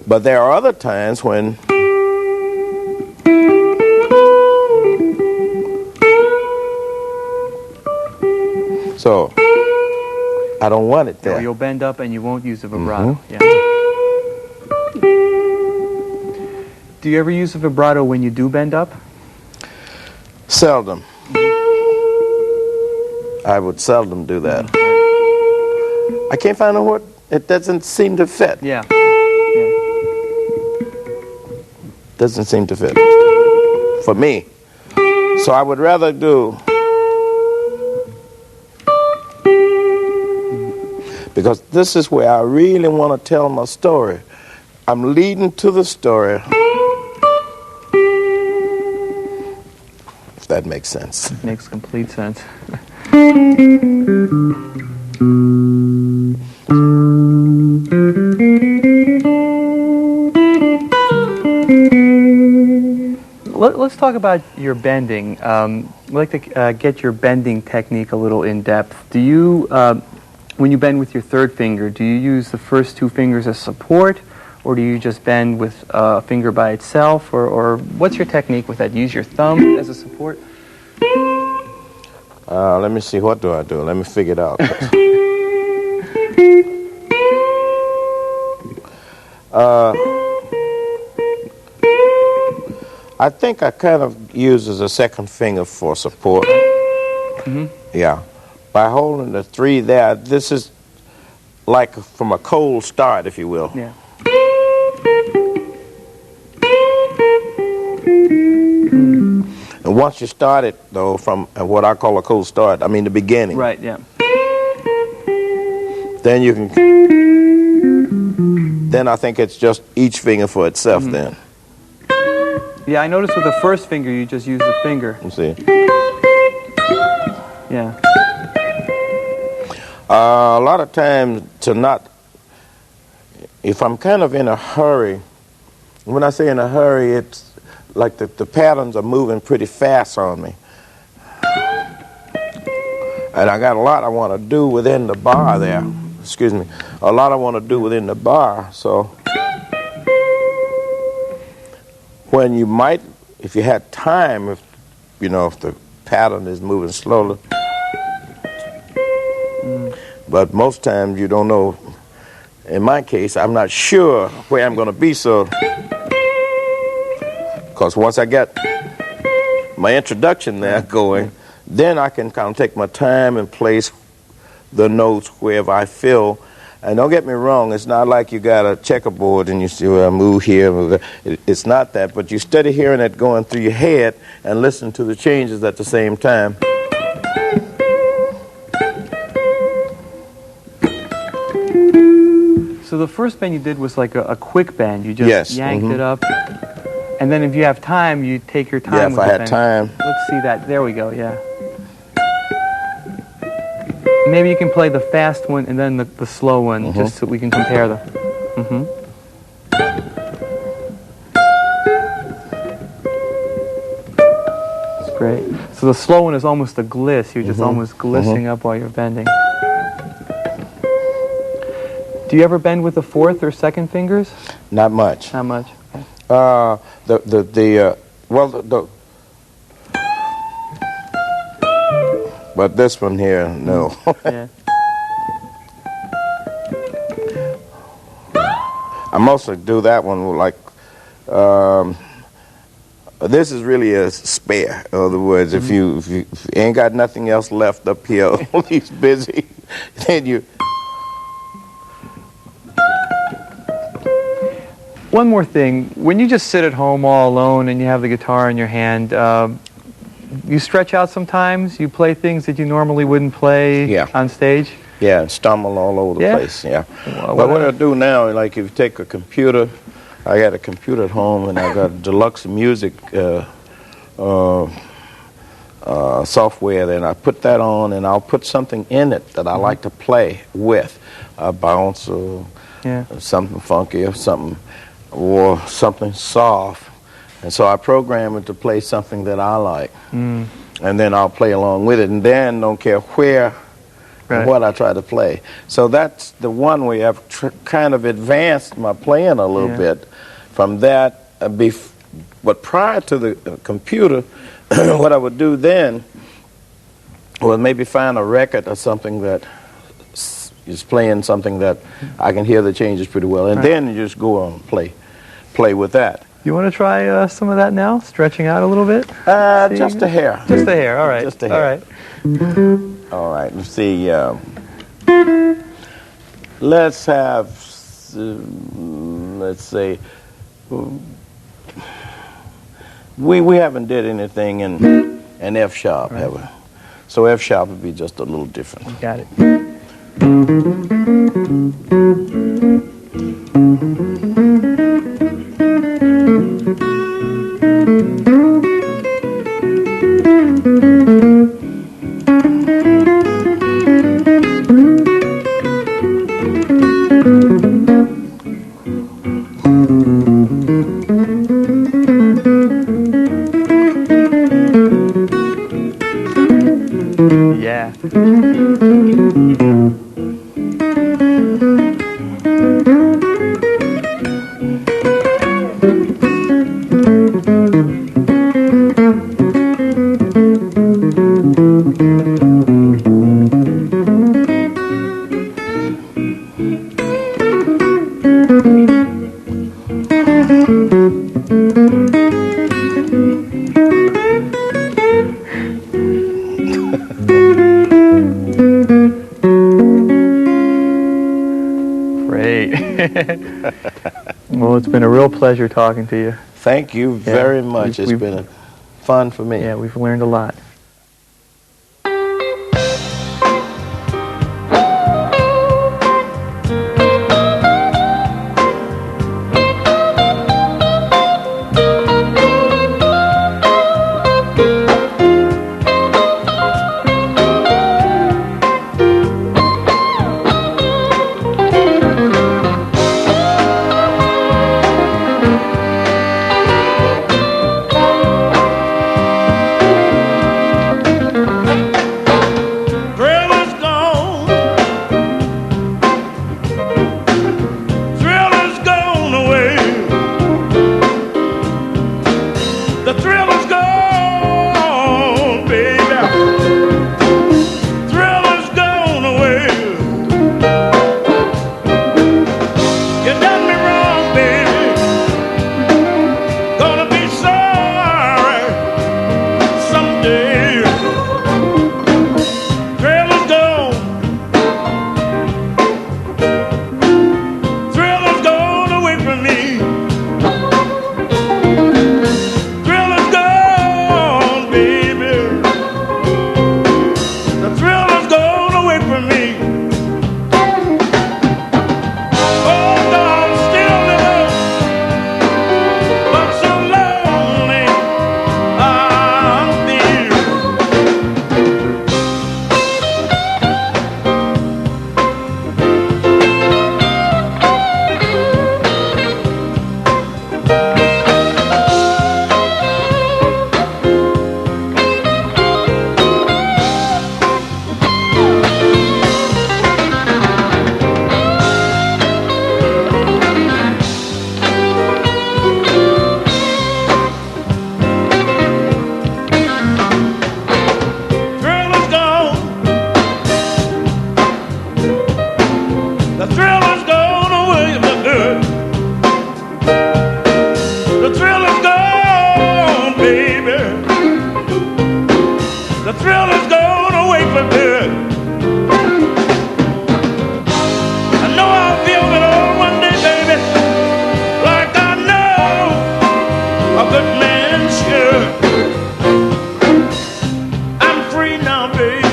But there are other times when so I don't want it there. No, you'll bend up and you won't use a vibrato. Yeah. Do you ever use a vibrato when you do bend up? Seldom. I would seldom do that. I can't find a word. It doesn't seem to fit. Yeah. Doesn't seem to fit for me. So I would rather do, because this is where I really want to tell my story. I'm leading to the story. If that makes sense. It makes complete sense. Let's talk about your bending. I'd like to get your bending technique a little in depth. Do you, when you bend with your third finger, do you use the first two fingers as support, or do you just bend with a finger by itself, or what's your technique with that? Do you use your thumb as a support? Let me see, what do I do? Let me figure it out. I think I kind of use as a second finger for support. Yeah. By holding the three there, this is like from a cold start, if you will. Yeah. And once you start it, though, from what I call a cold start, I mean the beginning. Right, yeah. Then you can, then I think it's just each finger for itself then. Yeah, I noticed with the first finger you just use the finger. You see. Yeah. A lot of times to not, if I'm kind of in a hurry, when I say in a hurry, it's like the patterns are moving pretty fast on me. And I got a lot I want to do within the bar there. Excuse me. A lot I want to do within the bar, so when you might, if you had time, if you know, if the pattern is moving slowly. But most times you don't know. In my case, I'm not sure where I'm going to be, so because once I get my introduction there going, then I can kind of take my time and place the notes wherever I feel. And don't get me wrong, it's not like you got a checkerboard and you see, well, I move here, move there. It's not that, but you steady hearing it going through your head and listen to the changes at the same time. So the first bend you did was like a quick bend. You just yanked it up. And then if you have time, you take your time. Yeah, with if I had time. Let's see that. There we go, yeah. Maybe you can play the fast one and then the slow one, just so we can compare them. That's great. So the slow one is almost a gliss. You're just almost glissing up while you're bending. Do you ever bend with the fourth or second fingers? Not much. Not much. Okay. But this one here, no. Yeah. I mostly do that one like, this is really a spare. In other words, if you ain't got nothing else left up here, he's busy, then you. One more thing, when you just sit at home all alone and you have the guitar in your hand, you stretch out sometimes? You play things that you normally wouldn't play on stage? Yeah, and stumble all over the place, Well, but what I do now, like if you take a computer, I got a computer at home and I got deluxe music software, then I put that on and I'll put something in it that I like to play with, a bounce or something funky or something soft. And so I program it to play something that I like. And then I'll play along with it, and then don't care where and what I try to play. So that's the one way I've kind of advanced my playing a little bit from that. But prior to the computer, what I would do then was maybe find a record or something that is playing something that I can hear the changes pretty well, and then you just go on and play with that. You want to try some of that now? Stretching out a little bit? Just a hair. Just a hair, all right. Just a hair. All right. All right, let's see. Let's have, let's say, we haven't did anything in F sharp, have we? So F sharp would be just a little different. Got it. Yeah. Well, it's been a real pleasure talking to you. Thank you very much. It's been fun for me. Yeah, we've learned a lot. now, baby.